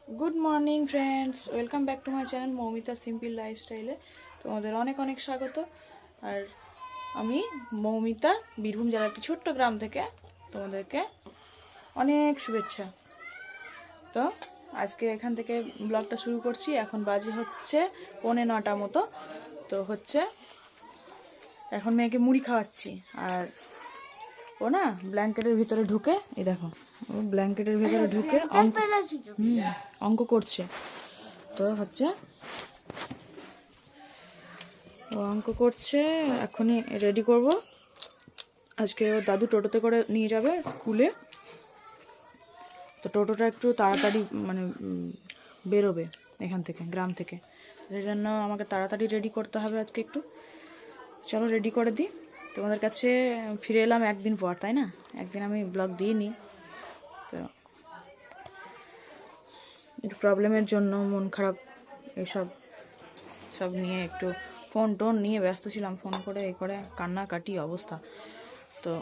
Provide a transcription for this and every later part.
Good morning friends, welcome back to my channel Moumita simple লাইফস্টাইলে। তোমাদের অনেক অনেক স্বাগত। আর আমি মৌমিতা, বীরভূম জেলার একটি ছোট্ট গ্রাম থেকে তোমাদেরকে অনেক শুভেচ্ছা। তো আজকে এখান থেকে ব্লগটা শুরু করছি। এখন বাজে হচ্ছে 9:45 মতো। তো হচ্ছে এখন মেয়েকে মুড়ি খাওয়াচ্ছি। আর ও না ব্ল্যাঙ্কেটের ভিতরে ঢুকে, এই দেখো, ও ব্ল্যাঙ্কেটের ভিতরে ঢুকে অঙ্ক করছে। তো হচ্ছে ও অঙ্ক করছে, এখনই রেডি করব। আজকে ওর দাদু টোটোতে করে নিয়ে যাবে স্কুলে। তো টোটোটা একটু তাড়াতাড়ি মানে বেরোবে এখান থেকে, গ্রাম থেকে। সেই জন্য আমাকে তাড়াতাড়ি রেডি করতে হবে আজকে একটু। চলো রেডি করে দিই। তোমাদের কাছে ফিরে এলাম একদিন পর, তাই না? একদিন আমি ব্লগ দিইনি, তো একটু প্রবলেমের জন্য মন খারাপ এইসব সব নিয়ে একটু ফোন টোন নিয়ে ব্যস্ত ছিলাম। ফোন করে এই করে কান্নাকাটি অবস্থা, তো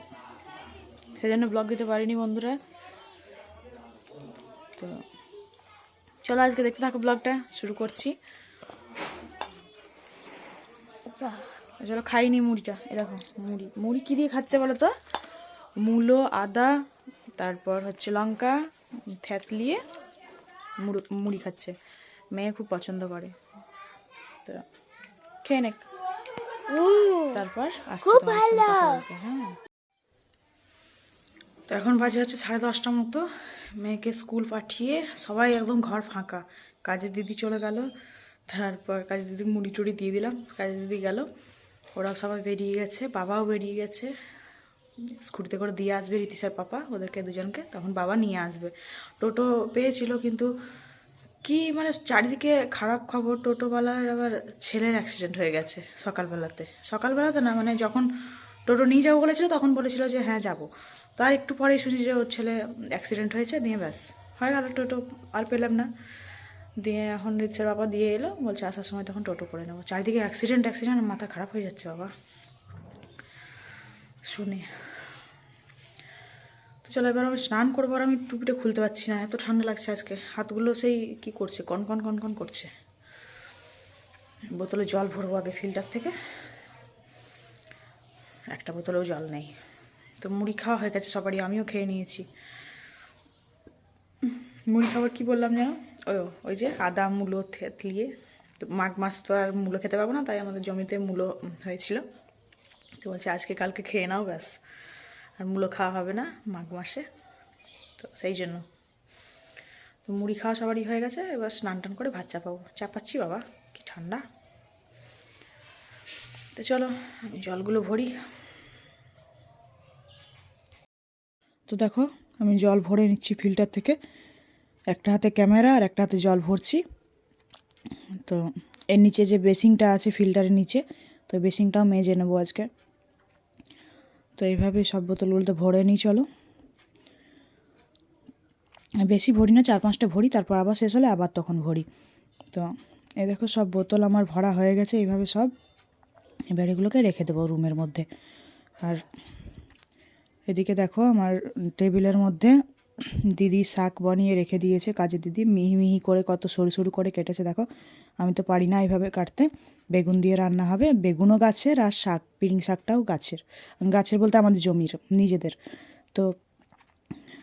সেজন্য ব্লগ দিতে পারিনি বন্ধুরা। তো চলো আজকে দেখতে থাকো, ব্লগটা শুরু করছি। চলো খাইনি মুড়িটা, এ দেখো মুড়ি। মুড়ি কী দিয়ে খাচ্ছে বলো তো? মূলো, আদা, তারপর হচ্ছে লঙ্কা থেতলিয়ে মুড়ি খাচ্ছে। মেয়ে খুব পছন্দ করে, তো খেয়ে নে, তারপর আসছি তোমার সঙ্গে কথা বলতে। হ্যাঁ, তো এখন বাজে হচ্ছে 10:30 মতো। মেয়েকে স্কুল পাঠিয়ে সবাই একদম ঘর ফাঁকা। কাজের দিদি চলে গেল, তারপর কাজের দিদি মুড়ি টুড়ি দিয়ে দিলাম, কাজের দিদি গেল, ওরা সবাই বেরিয়ে গেছে, বাবাও বেরিয়ে গেছে। স্কুটিতে করে দিয়ে আসবে রীতিশার পাপা ওদেরকে দুজনকে, তখন বাবা নিয়ে আসবে। টোটো পেয়েছিল, কিন্তু কি মানে চারিদিকে খারাপ খবর। টোটোওয়ালার আবার ছেলের অ্যাক্সিডেন্ট হয়ে গেছে সকালবেলাতে না, মানে যখন টোটো নিয়ে যাবো বলেছিল তখন বলেছিল যে হ্যাঁ যাবো। তার একটু পরেই শুনি যে ওর ছেলে অ্যাক্সিডেন্ট হয়েছে, দিয়ে ব্যাস হয়ে গেল। টোটো আর পেলাম না, দিয়ে এখন রিক্সার বাবা দিয়ে এলো, বলছে আসার সময় তখন টোটো করে নেবো। চারিদিকে অ্যাক্সিডেন্ট, মাথা খারাপ হয়ে যাচ্ছে বাবা শুনে। তো চলো এবার আমি স্নান করবো। আর আমি টুপিটা খুলতে পারছি না, এত ঠান্ডা লাগছে আজকে। হাতগুলো সেই কি করছে, কনকন কনকন করছে। বোতলে জল ভরবো আগে ফিল্টার থেকে, একটা বোতলেও জল নেই। তো মুড়ি খাওয়া হয়ে গেছে সবারই, আমিও খেয়ে নিয়েছি। মুড়ি খাবার কি বললাম যেন, ওই যে আদা মূলো থেতলিয়ে। তো মাঘ মাস তো আর মূলো খেতে পাবো না, তাই আমাদের জমিতে মূলো হয়েছিল। তো বলছে আজকে কালকে খেয়ে নাও ব্যাস, আর মূলো খাওয়া হবে না মাঘ মাসে, তো সেই জন্য। তো মুড়ি খাওয়া সবারই হয়ে গেছে, এবার স্নান টান করে ভাত চাপাচ্ছি বাবা, কি ঠান্ডা। তো চলো জলগুলো ভরি। তো দেখো আমি জল ভরে নিচ্ছি ফিল্টার থেকে, একটা হাতে ক্যামেরা আর একটা হাতে জল ভরছি। তো এর নিচে যে বেসিংটা আছে ফিল্টারের নিচে, তো বেসিংটাও মেজে নেবো আজকে। তো এইভাবে সব বোতলগুলোতে ভরে নিই। চলো বেশি ভরি না, 4-5টা ভরি, তারপর আবার শেষ হলে আবার তখন ভরি। তো এই দেখো সব বোতল আমার ভরা হয়ে গেছে এইভাবে সব। এবার এগুলোকে রেখে দেবো রুমের মধ্যে। আর এদিকে দেখো আমার টেবিলের মধ্যে দিদি শাক বানিয়ে রেখে দিয়েছে, কাজের দিদি মিহি মিহি করে কত সরু সরু করে কেটেছে দেখো। আমি তো পারি না এইভাবে কাটতে। বেগুন দিয়ে রান্না হবে, বেগুনও গাছের আর শাক পিড়িং শাকটাও গাছের। গাছের বলতে আমাদের জমির নিজেদের। তো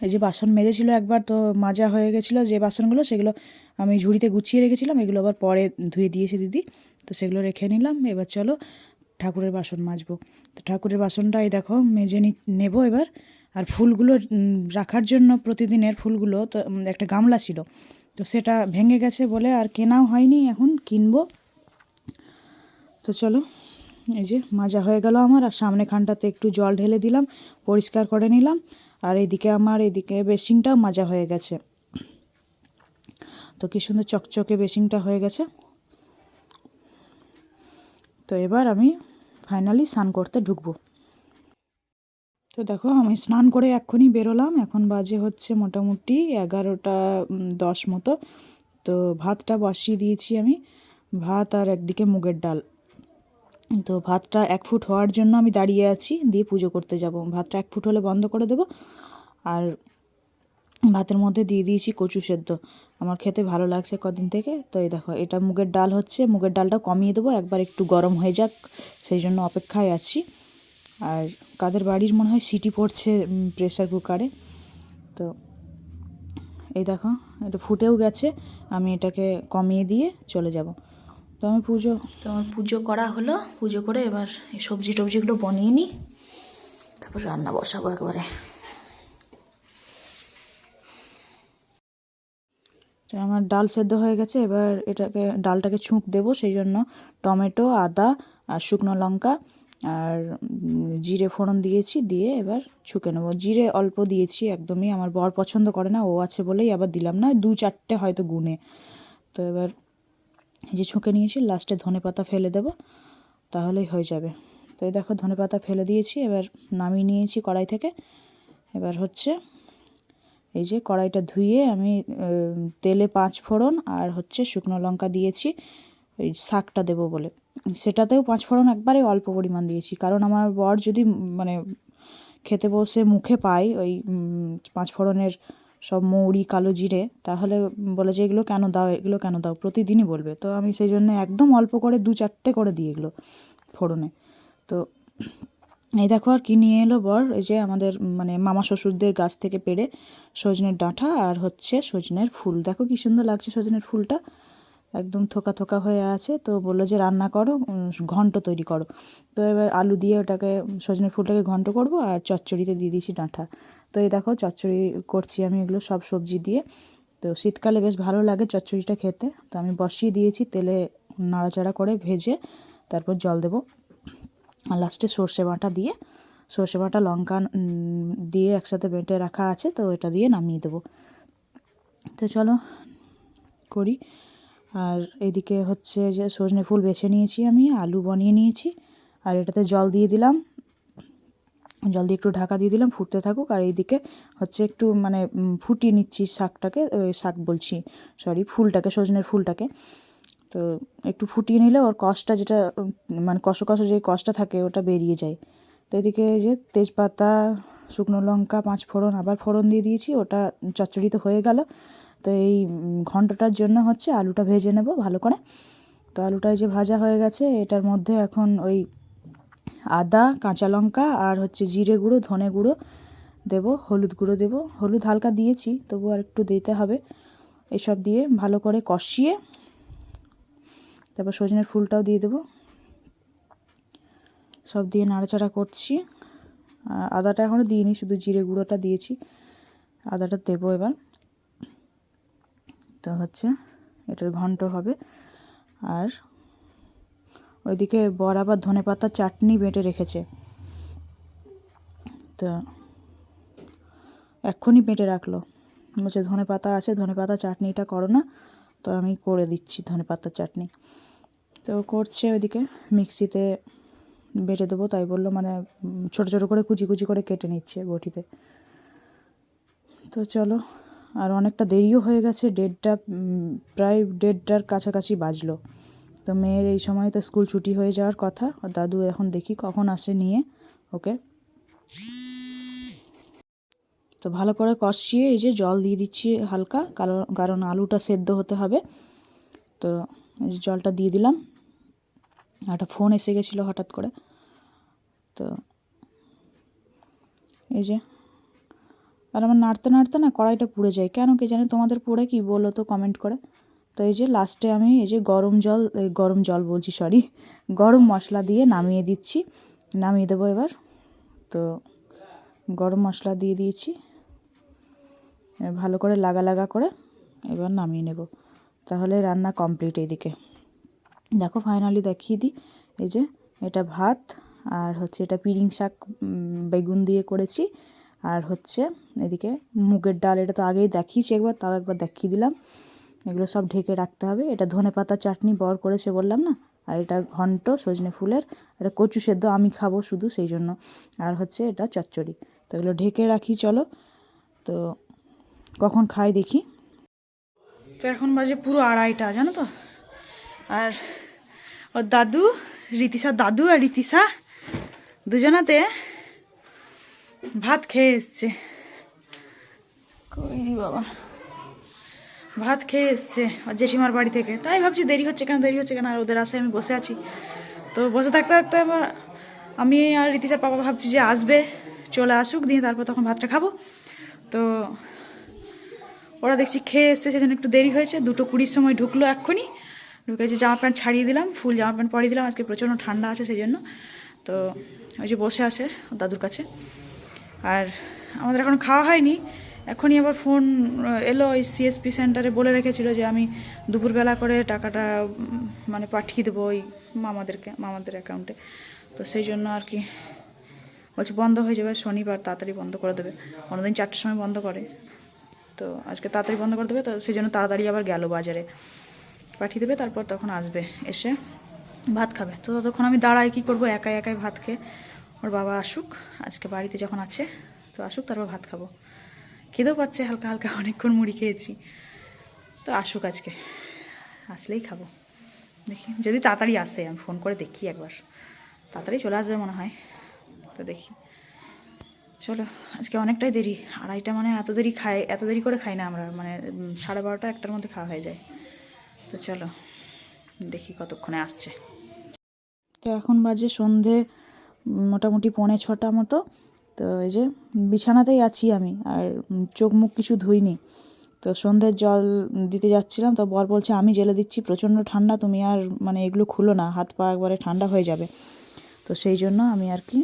এই যে বাসন মেজেছিল একবার, তো মাজা হয়ে গেছিলো যে বাসনগুলো, সেগুলো আমি ঝুড়িতে গুছিয়ে রেখেছিলাম, এগুলো আবার পরে ধুয়ে দিয়েছে দিদি, তো সেগুলো রেখে নিলাম। এবার চলো ঠাকুরের বাসন মাজবো। তো ঠাকুরের বাসনটা এই দেখো মেজে নেবো এবার। আর ফুলগুলো রাখার জন্য প্রতিদিনের ফুলগুলো, তো একটা গামলা ছিল, তো সেটা ভেঙে গেছে বলে আর কেনাও হয়নি, এখন কিনবো। তো চলো এই যে মাজা হয়ে গেল আমার। আর সামনে খানটাতে একটু জল ঢেলে দিলাম, পরিষ্কার করে নিলাম। আর এদিকে বেসিংটাও মাজা হয়ে গেছে, তো কি সুন্দর চকচকে বেসিংটা হয়ে গেছে। তো এবার আমি ফাইনালি স্নান করতে ঢুকবো। তো দেখো আমি স্নান করে এক্ষুনি বেরোলাম, এখন বাজে হচ্ছে মোটামুটি 11:10 মতো। তো ভাতটা বসিয়ে দিয়েছি আমি, ভাত আর একদিকে মুগের ডাল। তো ভাতটা 1 ফুট হওয়ার জন্য আমি দাঁড়িয়ে আছি, দিয়ে পুজো করতে যাব। ভাতটা 1 ফুট হলে বন্ধ করে দেবো। আর ভাতের মধ্যে দিয়ে দিয়েছি কচু সেদ্ধ। আমার খেতে ভালো লাগছে কদিন থেকে। তো এই দেখো, এটা মুগের ডাল হচ্ছে, মুগের ডালটা কমিয়ে দেবো, একবার একটু গরম হয়ে যাক, সেই জন্য অপেক্ষায় আছি। আর কাদের বাড়ির মনে হয় সিটি পড়ছে প্রেসার কুকারে। তো এই দেখো, এটা ফুটেও গেছে, আমি এটাকে কমিয়ে দিয়ে চলে যাব। তো আমার পুজো করা হলো, পুজো করে এবার এই সবজি টবজিগুলো বানিয়ে নিই, তারপর রান্না বসাবো একবারে। তো আমার ডাল সেদ্ধ হয়ে গেছে, এবার ডালটাকে ছুঁক দেবো, সেই জন্য টমেটো, আদা আর শুকনো লঙ্কা আর জিরে ফোড়ন দিয়েছি, দিয়ে এবার ছুঁকে নেবো। জিরে অল্প দিয়েছি একদমই, আমার বর পছন্দ করে না, ও আছে বলেই আবার দিলাম না, 2-4টে হয়তো গুনে। তো এবার এই যে ছুঁকে নিয়েছি, লাস্টে ধনেপাতা ফেলে দেবো, তাহলেই হয়ে যাবে। তো এই দেখো, ধনেপাতা ফেলে দিয়েছি, এবার নামিয়ে নিয়েছি কড়াই থেকে। এবার হচ্ছে এই যে কড়াইটা ধুয়ে আমি তেলে 5 ফোড়ন আর হচ্ছে শুকনো লঙ্কা দিয়েছি ওই শাকটা দেবো বলে। সেটাতেও 5 ফোড়ন একবারে অল্প পরিমাণ দিয়েছি, কারণ আমার বর যদি মানে খেতে বসে মুখে পায় ওই 5 ফোড়নের সব মৌরি, কালো জিরে, তাহলে বলে যে এগুলো কেন দাও, এগুলো কেন দাও, প্রতিদিনই বলবে। তো আমি সেই জন্য একদম অল্প করে 2-4টে করে দিই এগুলো ফোড়নে। তো এই দেখো, আর কি নিয়ে এলো বর, এই যে আমাদের মানে মামা শ্বশুরদের গাছ থেকে পেড়ে সজনের ডাঁটা আর হচ্ছে সজনের ফুল। দেখো কি সুন্দর লাগছে সজনের ফুলটা, একদম থোকা থোকা হয়ে আছে। তো বললো যে রান্না করো, ঘন্ট তৈরি করো। তো এবার আলু দিয়ে ওটাকে, সজনের ফুলটাকে ঘন্ট করব, আর চচ্চড়িতে দিয়ে দিয়েছি ডাঁটা। তো এই দেখো, চচ্চড়ি করছি আমি এগুলো সব সবজি দিয়ে। তো শীতকালে বেশ ভালো লাগে চচ্চড়িটা খেতে। তো আমি বসিয়ে দিয়েছি, তেলে নাড়াচাড়া করে ভেজে তারপর জল দেবো। আর লাস্টে সর্ষে বাটা দিয়ে, সর্ষে বাটা লঙ্কা দিয়ে একসাথে বেটে রাখা আছে, তো এটা দিয়ে নামিয়ে দেবো। তো চলো করি। আর এদিকে হচ্ছে যে সজনে ফুল বেছে নিয়েছি আমি, আলু বানিয়ে নিয়েছি, আর এটাতে জল দিয়ে দিলাম, জল দিয়ে একটু ঢাকা দিয়ে দিলাম, ফুটতে থাকুক। আর এইদিকে হচ্ছে একটু মানে ফুটিয়ে নিচ্ছি শাকটাকে, শাক বলছি, সরি, ফুলটাকে, সজনের ফুলটাকে। তো একটু ফুটিয়ে নিলে ওর কষটা যেটা মানে কষো কষো যে কষটা থাকে ওটা বেরিয়ে যায়। তো এদিকে যে তেজপাতা, শুকনো লঙ্কা, 5 ফোড়ন, আবার ফোড়ন দিয়ে দিয়েছি, ওটা চচ্চড়ি তো হয়ে গেল। তো এই ঘন্টটার জন্য হচ্ছে আলুটা ভেজে নেব ভালো করে। তো আলুটা যে ভাজা হয়ে গেছে, এটার মধ্যে এখন ওই আদা, কাঁচা লঙ্কা আর হচ্ছে জিরে গুঁড়ো, ধনে গুঁড়ো দেবো, হলুদ গুঁড়ো দেবো, হলুদ হালকা দিয়েছি, তবু আর একটু দিতে হবে। এসব দিয়ে ভালো করে কষিয়ে তারপর সজনের ফুলটাও দিয়ে দেবো, সব দিয়ে নাড়াচাড়া করছি। আদাটা এখনও দিইনি, শুধু জিরে গুঁড়োটা দিয়েছি, আদাটা দেবো এবার। তো হচ্ছে এটার ঘন্ট হবে। আর ওইদিকে বর আবার ধনেপাতার চাটনি বেটে রেখেছে, তো এক্ষুনি বেটে রাখলো, বলছে ধনেপাতা আছে, ধনেপাতা চাটনিটা করো না। তো আমি করে দিচ্ছি ধনেপাতার চাটনি। তো করছে ওইদিকে, মিক্সিতে বেটে দেবো তাই বললো, মানে ছোটো ছোটো করে কুচি কুচি করে কেটে নিচ্ছে বটিতে। তো চলো, আর অনেকটা দেরিও হয়ে গেছে, প্রায় 1:30টার কাছাকাছি বাজলো। তো মেয়ের এই সময় তো স্কুল ছুটি হয়ে যাওয়ার কথা, দাদু এখন দেখি কখন আসে নিয়ে ওকে। তো ভালো করে কষিয়ে এই যে জল দিয়ে দিচ্ছি হালকা, কারণ আলুটা সেদ্ধ হতে হবে। তো এই যে জলটা দিয়ে দিলাম। একটা ফোন এসে গেছিলো হঠাৎ করে। তো এই যে, আর আমার নাড়তে নাড়তে না কড়াইটা পুড়ে যায়, কেন কে জানে, তোমাদের পুড়ে কি বলো তো কমেন্ট করে। তো এই যে লাস্টে আমি এই যে গরম জল বলছি, সরি, গরম মশলা দিয়ে নামিয়ে দিচ্ছি, নামিয়ে দেবো এবার। তো গরম মশলা দিয়ে দিয়েছি, ভালো করে লাগা লাগা করে এবার নামিয়ে নেব, তাহলে রান্না কমপ্লিট। এইদিকে দেখো, ফাইনালি দেখিয়ে দিই, এই যে এটা ভাত, আর হচ্ছে এটা পিরিং শাক বেগুন দিয়ে করেছি, আর হচ্ছে এদিকে মুগের ডাল, এটা তো আগেই দেখিয়েছি একবার, তাও একবার দেখিয়ে দিলাম। এগুলো সব ঢেকে রাখতে হবে। এটা ধনেপাতা চাটনি বর করেছে বললাম না, আর এটা ঘন্ট সজনে ফুলের, এটা কচু সেদ্ধ আমি খাবো শুধু সেই জন্য, আর হচ্ছে এটা চচ্চড়ি। তো এগুলো ঢেকে রাখি, চলো তো কখন খাই দেখি। তো এখন বাজে পুরো 2:30, জানো তো। আর ওর দাদু, রীতিশার দাদু আর রীতিশা দুজনাতে ভাত খেয়ে এসছে, ওই বাবা ভাত খেয়ে এসছে আর জেঠিমার বাড়ি থেকে, তাই ভাবছি দেরি হচ্ছে কেন আর ওদের আশায় আমি বসে আছি। তো বসে থাকতে থাকতে আবার আমি আর রীতিশার পাপা ভাবছি যে আসবে, চলে আসুক, দিয়ে তারপর তখন ভাতটা খাবো। তো ওরা দেখছি খেয়ে এসছে, সেজন্য একটু দেরি হয়েছে। 2:20 সময় ঢুকলো, এক্ষুনি ঢুকেছে। জামা প্যান্ট ছাড়িয়ে দিলাম, ফুল জামা প্যান্ট পরিয়ে দিলাম, আজকে প্রচণ্ড ঠান্ডা আছে সেই জন্য। তো ওই যে বসে আছে দাদুর কাছে। আর আমাদের এখন খাওয়া হয়নি, এখনই আবার ফোন এলো, ওই সিএসপি সেন্টারে বলে রেখেছিল যে আমি দুপুরবেলা করে টাকাটা মানে পাঠিয়ে দেবো ওই মামাদের অ্যাকাউন্টে। তো সেই জন্য আর কি বলছে বন্ধ হয়ে যাবে শনিবার, তাড়াতাড়ি বন্ধ করে দেবে। অন্যদিন 4টার সময় বন্ধ করে, তো আজকে তাড়াতাড়ি বন্ধ করে দেবে। তো সেই জন্য তাড়াতাড়ি আবার গেল বাজারে, পাঠিয়ে দেবে, তারপর তখন আসবে, এসে ভাত খাবে। তো ততক্ষণ আমি দাঁড়াই, কী করবো, একাই একাই ভাত খেয়ে। ওর বাবা আসুক, আজকে বাড়িতে যখন আছে তো আসুক, তারপর ভাত খাবো। খিদেও পাচ্ছে হালকা হালকা, অনেকক্ষণ মুড়ি খেয়েছি। তো আসুক আজকে, আসলেই খাবো। দেখি যদি তাড়াতাড়ি আসে, আমি ফোন করে দেখি একবার, তাড়াতাড়ি চলে আসবে মনে হয়। তো দেখি, চলো। আজকে অনেকটাই দেরি, 2:30 মানে এত দেরি করে খাই না আমরা, মানে 12:30 1টার মধ্যে খাওয়া হয়ে যায়। তো চলো দেখি কতক্ষণে আসছে। তো এখন বাজে সন্ধে মোটামুটি 5:45 মতো। তো এই যে বিছানাতেই আছি আমি, আর চোখ মুখ কিছু ধুইনি। তো সন্ধ্যের জল দিতে যাচ্ছিলাম, তো বর বলছে আমি জেলে দিচ্ছি, প্রচণ্ড ঠান্ডা, তুমি আর মানে এগুলো খুলো না, হাত পা একবারে ঠান্ডা হয়ে যাবে। তো সেই জন্য আমি আর কি,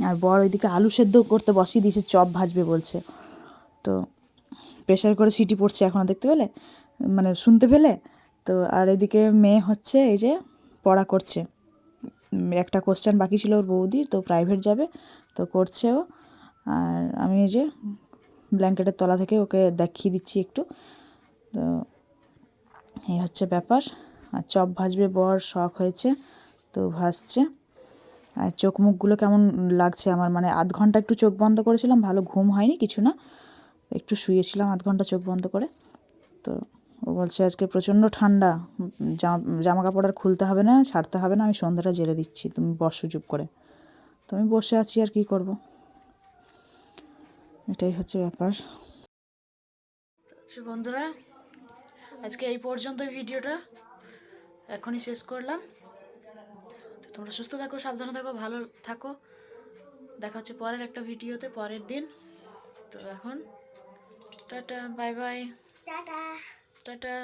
আর বর ওইদিকে আলু সেদ্ধ করতে বসিয়ে দিয়েছে, চপ ভাজবে বলছে। তো প্রেশার করে সিটি পড়ছে এখনও, দেখতে পেলে, মানে শুনতে পেলে। তো আর এদিকে মেয়ে হচ্ছে এই যে পড়া করছে, একটা কোশ্চেন বাকি ছিল ওর বৌদির, তো প্রাইভেট যাবে, তো করছে ও। আর আমি এই যে ব্ল্যাঙ্কেটের তলা থেকে ওকে দেখিয়ে দিচ্ছি একটু। তো এই হচ্ছে ব্যাপার। আর চপ ভাজবে বর, শখ হয়েছে, তো ভাজছে। আর চোখ মুখগুলো কেমন লাগছে আমার, মানে 1/2 ঘন্টা একটু চোখ বন্ধ করেছিলাম, ভালো ঘুম হয়নি কিছু না, একটু শুয়েছিলাম 1/2 ঘন্টা চোখ বন্ধ করে। তো ও বলছে আজকে প্রচণ্ড ঠান্ডা, জামা কাপড় আর খুলতে হবে না, ছাড়তে হবে না, আমি সন্ধ্যাটা জেলে দিচ্ছি, তুমি বসো চুপ করে। তো আমি বসে আছি, আর কি করব, এটাই হচ্ছে ব্যাপার। আচ্ছা বন্ধুরা, আজকে এই পর্যন্ত ভিডিওটা এখনই শেষ করলাম। তো তোমরা সুস্থ থাকো, সাবধানে থাকো, ভালো থাকো। দেখা হচ্ছে পরের একটা ভিডিওতে পরের দিন। তো এখন tata, bye bye, tata tata.